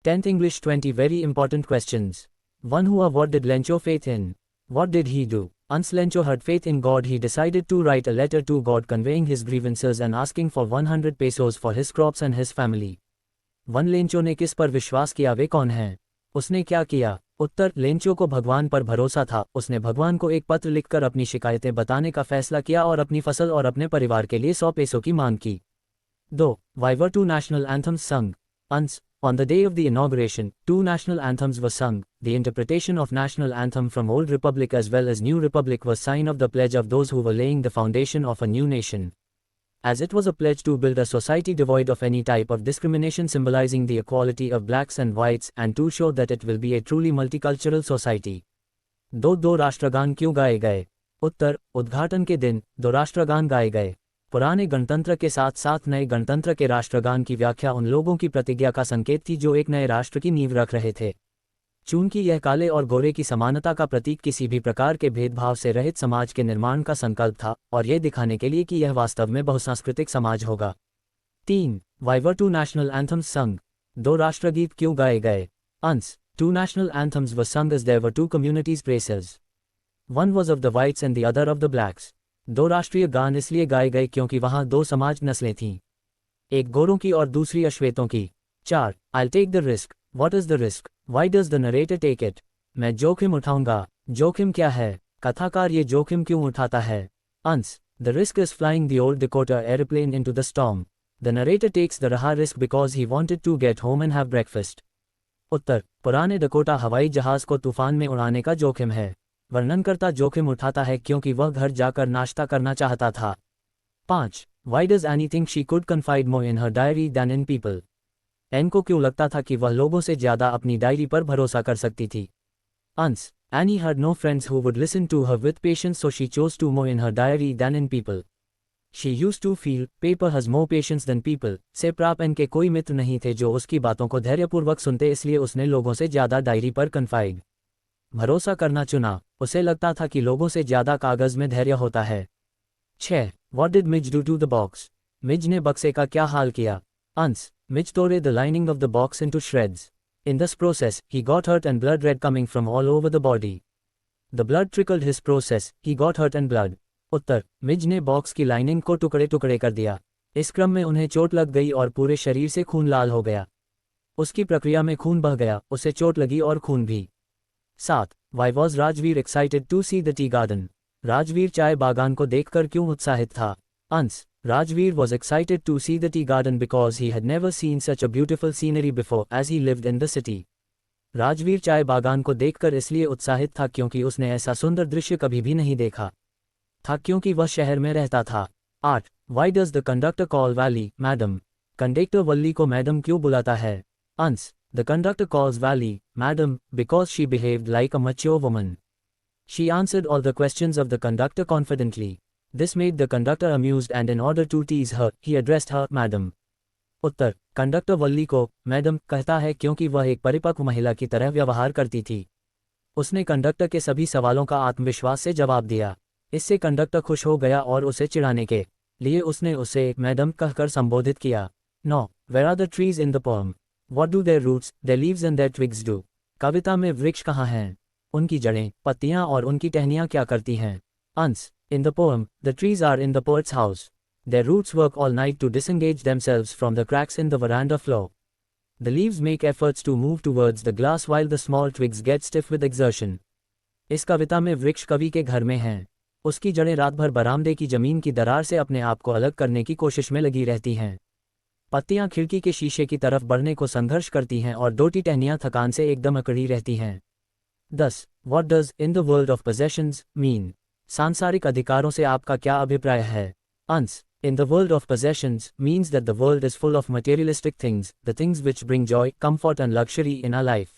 10th English 20 very important questions. 1. Who or what did Lencho faith in? What did he do? Once Lencho had faith in God, he decided to write a letter to God conveying his grievances and asking for 100 pesos for his crops and his family. 1. Lencho ने किस पर विश्वास किया? वे कौन हैं? उसने क्या किया? उत्तर, लेंचो को भगवान पर भरोसा था। उसने भगवान को एक पत्र लिखकर अपनी शिकायतें बताने का फैसला किया और अपनी फसल और अपने परिवार के लिए 100 पेसों की मांग की। 2. Why were 2 national anthems sung? On the day of the inauguration, 2 national anthems were sung. The interpretation of national anthem from Old Republic as well as New Republic was sign of the pledge of those who were laying the foundation of a new nation. As it was a pledge to build a society devoid of any type of discrimination, symbolizing the equality of blacks and whites, and to show that it will be a truly multicultural society. 2 राष्ट्रगान क्यों गाए गए? उत्तर, उद्घाटन के दिन 2 राष्ट्रगान गाए गए। पुराने गणतंत्र के साथ साथ नए गणतंत्र के राष्ट्रगान की व्याख्या उन लोगों की प्रतिज्ञा का संकेत थी जो एक नए राष्ट्र की नींव रख रहे थे। चूंकि यह काले और गोरे की समानता का प्रतीक किसी भी प्रकार के भेदभाव से रहित समाज के निर्माण का संकल्प था, और यह दिखाने के लिए कि यह वास्तव में बहुसांस्कृतिक समाज होगा। 3. Why were 2 national anthems sung? 2 राष्ट्रगीत क्यों गाए गए? 2 national anthems were sung as there were 2 communities' praises. One was of the whites and the other of the blacks. 2 राष्ट्रीय गान इसलिए गाए गए क्योंकि वहां 2 समाज नस्लें थीं, एक गोरों की और दूसरी अश्वेतों की। 4. I'll take the risk. What is the risk? Why does the narrator take it? मैं जोखिम उठाऊंगा। जोखिम क्या है? कथाकार ये जोखिम क्यों उठाता है? The risk is flying the old Dakota airplane into the storm. The narrator takes the raha risk because he wanted to get home and have breakfast. उत्तर, पुराने डकोटा हवाई जहाज को तूफान में उड़ाने का जोखिम है। वर्णनकर्ता जोखिम उठाता है क्योंकि वह घर जाकर नाश्ता करना चाहता था। 5. Why does Annie think she could confide more in her diary than in people? एन को क्यों लगता था कि वह लोगों से ज्यादा अपनी डायरी पर भरोसा कर सकती थी? Annie had no friends who would listen to her with patience, so she chose to more in her diary than in people. She used to feel paper has more patience than people. से प्राप्त N के कोई मित्र नहीं थे जो उसकी बातों को धैर्यपूर्वक सुनते, इसलिए उसने लोगों से ज्यादा डायरी पर कन्फाइड भरोसा करना चुना। उसे लगता था कि लोगों से ज्यादा कागज में धैर्य होता है। 6. What did Midge do to the box? मिज ने बक्से का क्या हाल किया? Midge tore the lining of the box into shreds. In this process, he got hurt and blood red coming from all over the body. The blood trickled his process, he got hurt and blood. उत्तर, मिज ने box की lining को टुकड़े टुकड़े कर दिया। इस क्रम में उन्हें चोट लग गई और पूरे शरीर से खून लाल हो गया। उसकी प्रक्रिया में खून बह गया, उसे चोट लगी और खून भी। 7. Why was Rajveer excited to see the tea garden? Rajveer चाय बागान को देखकर क्यों उत्साहित था? Rajveer was excited to see the tea garden because he had never seen such a beautiful scenery before as he lived in the city. Rajveer चाय बागान को देखकर इसलिए उत्साहित था क्योंकि उसने ऐसा सुंदर दृश्य कभी भी नहीं देखा था क्योंकि वह शहर में रहता था। 8. Why does the conductor call Valley, madam? Conductor Valli को मैडम क्यों बुलाता है? The conductor calls Valley, madam, because she behaved like a mature woman. She answered all the questions of the conductor confidently. This made the conductor amused and in order to tease her, he addressed her, madam. उत्तर, conductor Valli को madam कहता है क्योंकि वह एक परिपक्व महिला की तरह व्यवहार करती थी। उसने कंडक्टर के सभी सवालों का आत्मविश्वास से जवाब दिया। इससे कंडक्टर खुश हो गया और उसे चिढ़ाने के लिए उसने उसे मैडम कहकर संबोधित किया। 9. Where are the trees in the poem? What do their roots, their leaves and their twigs do? कविता में वृक्ष कहाँ हैं? उनकी जड़ें, पत्तियां और उनकी टहनियां क्या करती हैं? In the poem, the trees are in the poet's house. Their roots work all night to disengage themselves from the cracks in the veranda floor. The leaves make efforts to move towards the glass while the small twigs get stiff with exertion. इस कविता में वृक्ष कवि के घर में हैं। उसकी जड़ें रात भर बरामदे की जमीन की दरार से अपने आप को अलग करने की कोशिश में लगी रहती हैं। पत्तियां खिड़की के शीशे की तरफ बढ़ने को संघर्ष करती हैं और डोटी टहनियां थकान से एकदम अकड़ी रहती हैं। 10. What does in the world of possessions mean? सांसारिक अधिकारों से आपका क्या अभिप्राय है? In the world of possessions means that the world is full of materialistic things, the things which bring joy, comfort and luxury in our life.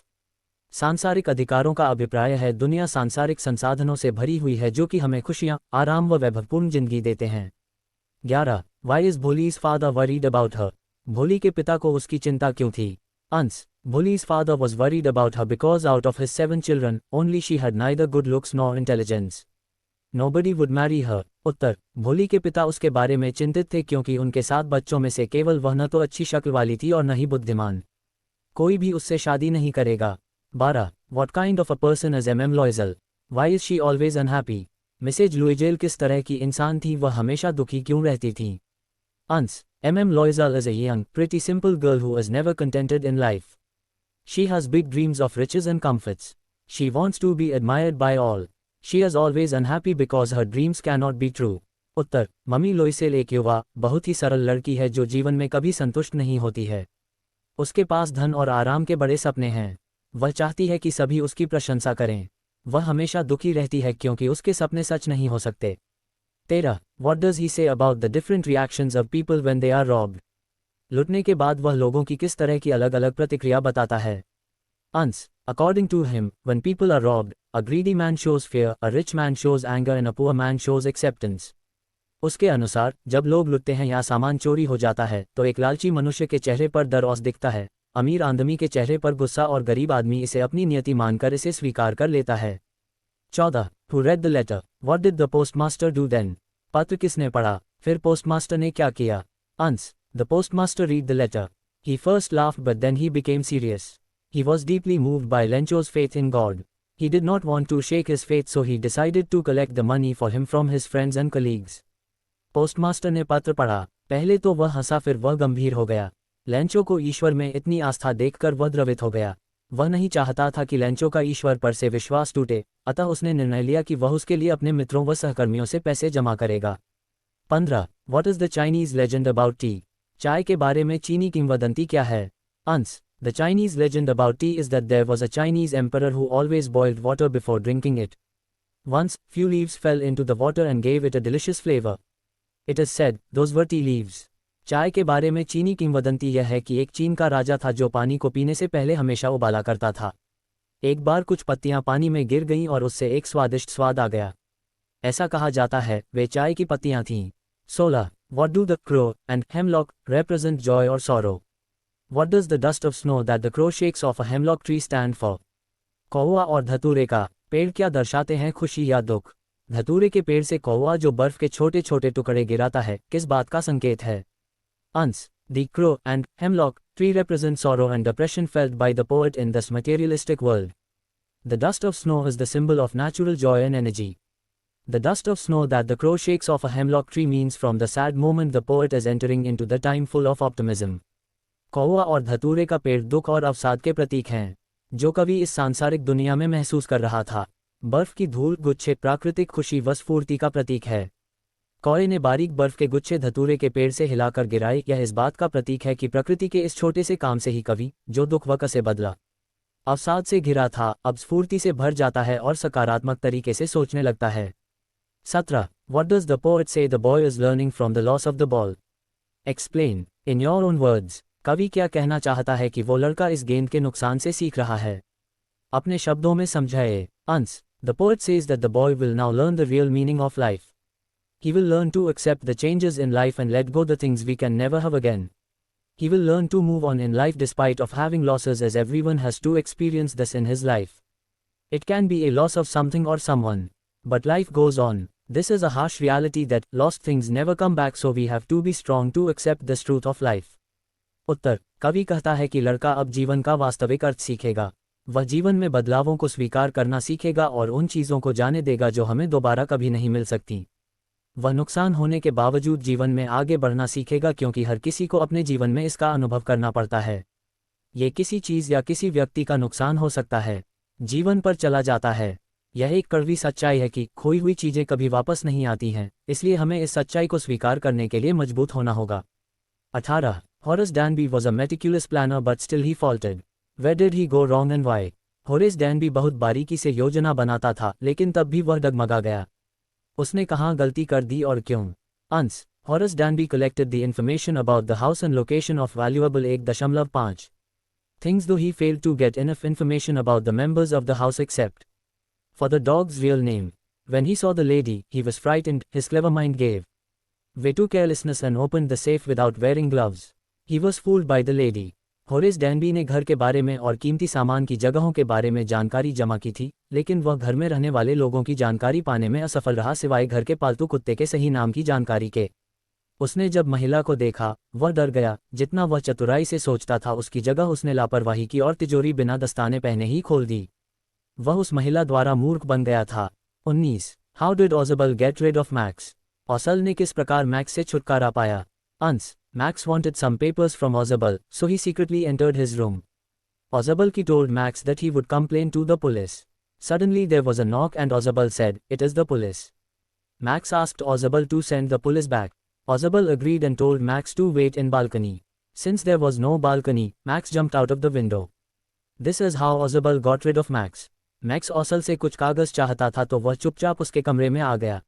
सांसारिक अधिकारों का अभिप्राय है दुनिया सांसारिक संसाधनों से भरी हुई है जो कि हमें खुशियां, आराम व वैभवपूर्ण जिंदगी देते हैं। 11. Why is Bholi's father worried about her? भोली के पिता को उसकी चिंता क्यों थी? Bholi's father was worried about her because out of his 7 children, only she had neither good looks nor intelligence. Nobody would marry her. उत्तर, भोली के पिता उसके बारे में चिंतित थे क्योंकि उनके 7 बच्चों में से केवल वह न तो अच्छी शक्ल वाली थी और न ही बुद्धिमान। कोई भी उससे शादी नहीं करेगा। 12. What kind of a person is MM Loisel? Why is she always unhappy? Mrs लुइजेल किस तरह की इंसान थी, वह हमेशा दुखी क्यों रहती थी? Ans. MM Loisel is a young, pretty simple girl who is never contented in life. She has big dreams of riches and comforts. She wants to be admired by all. She is always unhappy because her dreams cannot be true. Uttar. Mummy Loisel एक युवा, बहुत ही सरल लड़की है जो जीवन में कभी संतुष्ट नहीं होती है। उसके पास धन और आराम के बड़े सपने हैं। वह चाहती है कि सभी उसकी प्रशंसा करें। वह हमेशा दुखी रहती है क्योंकि उसके सपने सच नहीं हो सकते। 13. What does he say about the different reactions of people when they are robbed? लुटने के बाद वह लोगों की किस तरह की अलग अलग प्रतिक्रिया बताता है? Ans. According to him, when people are robbed, a greedy man shows fear, a rich man shows anger and a poor man shows acceptance. उसके अनुसार जब लोग लुटते हैं या सामान चोरी हो जाता है तो एक लालची मनुष्य के चेहरे पर डर दिखता है, अमीर आदमी के चेहरे पर गुस्सा और गरीब आदमी इसे अपनी नियति मानकर इसे स्वीकार कर लेता है। 14. Who read the letter? What did the postmaster do then? पत्र किसने पढ़ा, फिर पोस्टमास्टर ने क्या किया? Ans. The postmaster read the letter. He first laughed but then he became serious. He was deeply moved by Lencho's faith in God. He did not want to shake his faith so he decided to collect the money for him from his friends and colleagues. Postmaster ने पत्र पढ़ा, पहले तो वह हंसा फिर वह गंभीर हो गया। लेंचो को ईश्वर में इतनी आस्था देखकर वह द्रवित हो गया। वह नहीं चाहता था कि लेंचो का ईश्वर पर से विश्वास टूटे, अतः उसने निर्णय लिया कि वह उसके लिए अपने मित्रों व सहकर्मियों से पैसे जमा करेगा। 15. What is the Chinese legend about tea? चाय के बारे में चीनी किंवदंती क्या है? Ans. The Chinese legend about tea is that there was a Chinese emperor who always boiled water before drinking it. Once, few leaves fell into the water and gave it a delicious flavor. It is said, those were tea leaves. चाय के बारे में चीनी किंवदंती यह है कि एक चीन का राजा था जो पानी को पीने से पहले हमेशा उबाला करता था। एक बार कुछ पत्तियां पानी में गिर गईं और उससे एक स्वादिष्ट स्वाद आ गया। ऐसा कहा जाता है वे चाय की पत्तियां थीं। 16. What do the crow and hemlock represent, joy or sorrow? What does the dust of snow that the crow shakes off a hemlock tree stand for? कौवा और धतूरे का पेड़ क्या दर्शाते हैं, खुशी या दुख? धतूरे के पेड़ से कौवा जो बर्फ के छोटे छोटे टुकड़े गिराता है किस बात का संकेत है? Ans. The crow and hemlock tree represent sorrow and depression felt by the poet in this materialistic world. The dust of snow is the symbol of natural joy and energy. The dust of snow that the crow shakes off a hemlock tree means from the sad moment the poet is entering into the time full of optimism. कौवा और धतूरे का पेड़ दुख और अवसाद के प्रतीक हैं, जो कवि इस सांसारिक दुनिया में महसूस कर रहा था। बर्फ की धूल गुच्छे प्राकृतिक खुशी व स्फूर्ति का प्रतीक है। कौवे ने बारीक बर्फ के गुच्छे धतूरे के पेड़ से हिलाकर गिराए, यह इस बात का प्रतीक है कि प्रकृति के इस छोटे से काम से ही कवि, जो दुख व से बदला अवसाद से घिरा था, अब स्फूर्ति से भर जाता है और सकारात्मक तरीके से सोचने लगता है। 17. What does the poet say the boy is learning from the loss of the ball? Explain, in your own words. कवि क्या कहना चाहता है कि वो लड़का इस गेंद के नुकसान से सीख रहा है? अपने शब्दों में समझाए। Ans. The poet says that the boy will now learn the real meaning of life. He will learn to accept the changes in life and let go the things we can never have again. He will learn to move on in life despite of having losses, as everyone has to experience this in his life. It can be a loss of something or someone. But life goes on. This is a harsh reality that lost things never come back, so we have to be strong to accept this truth of life. उत्तर. कवि कहता है कि लड़का अब जीवन का वास्तविक अर्थ सीखेगा। वह जीवन में बदलावों को स्वीकार करना सीखेगा और उन चीज़ों को जाने देगा जो हमें दोबारा कभी नहीं मिल सकती। वह नुकसान होने के बावजूद जीवन में आगे बढ़ना सीखेगा, क्योंकि हर किसी को अपने जीवन में इसका अनुभव करना पड़ता है। ये किसी चीज़ या किसी व्यक्ति का नुकसान हो सकता है, जीवन पर चला जाता है। यह एक कड़वी सच्चाई है कि खोई हुई चीज़ें कभी वापस नहीं आती हैं, इसलिए हमें इस सच्चाई को स्वीकार करने के लिए मजबूत होना होगा। 18. Horace Danby was a meticulous planner but still he faltered. Where did he go wrong and why? Horace डैनबी बहुत बारीकी से योजना बनाता था, लेकिन तब भी वह डगमगा गया। उसने कहाँ गलती कर दी और क्यों? Ans. Horace Danby collected the information about the house and location of valuable 1.5 things, though he failed to get enough information about the members of the house except for the dog's real name. When he saw the lady, he was frightened, his clever mind gave way to carelessness and opened the safe without wearing gloves. He was fooled by the lady. Horace डैनबी ने घर के बारे में और कीमती सामान की जगहों के बारे में जानकारी जमा की थी, लेकिन वह घर में रहने वाले लोगों की जानकारी पाने में असफल रहा, सिवाय घर के पालतू कुत्ते के सही नाम की जानकारी के। उसने जब महिला को देखा, वह डर गया। जितना वह चतुराई से सोचता था उसकी जगह उसने लापरवाही की और तिजोरी बिना दस्ताने पहने ही खोल दी। वह उस महिला द्वारा मूर्ख बन गया था। 19. How did Ausable get rid of Max? Ausable ने किस प्रकार मैक्स से छुटकारा पाया? अंस. Max wanted some papers from Ozebel, so he secretly entered his room. Ozebel told Max that he would complain to the police. Suddenly there was a knock and Ozebel said, "It is the police." Max asked Ozebel to send the police back. Ozebel agreed and told Max to wait in balcony. Since there was no balcony, Max jumped out of the window. This is how Ozebel got rid of Max. Max Ozel से कुछ कागज चाहता था तो वह चुपचाप उसके कमरे में आ गया।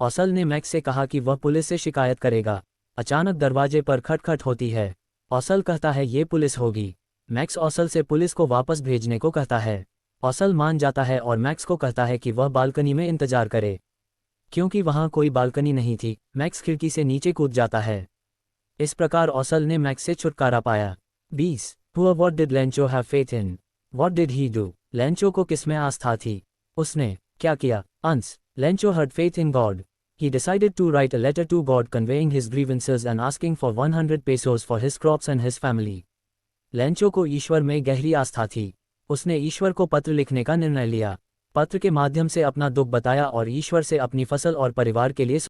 Ozel ने Max से कहा कि वह पुलिस से शिकायत करेगा। अचानक दरवाजे पर खटखट होती है। ओसल कहता है ये पुलिस होगी। मैक्स ओसल से पुलिस को वापस भेजने को कहता है। ओसल मान जाता है और मैक्स को कहता है कि वह बालकनी में इंतजार करे। क्योंकि वहां कोई बालकनी नहीं थी, मैक्स खिड़की से नीचे कूद जाता है। इस प्रकार ओसल ने मैक्स से छुटकारा पाया। 20. What did Lencho have faith in? What did he do? Lencho को किसमें आस्था थी? उसने क्या किया? अंस. Lencho had faith in God. He decided to write a letter to God conveying his grievances and asking for 100 pesos for his crops and his family. Lencho को ईश्वर में गहरी आस्था थी। उसने ईश्वर को पत्र लिखने का निर्णय लिया। पत्र के माध्यम से अपना दुख बताया और ईश्वर से अपनी फसल और परिवार के लिए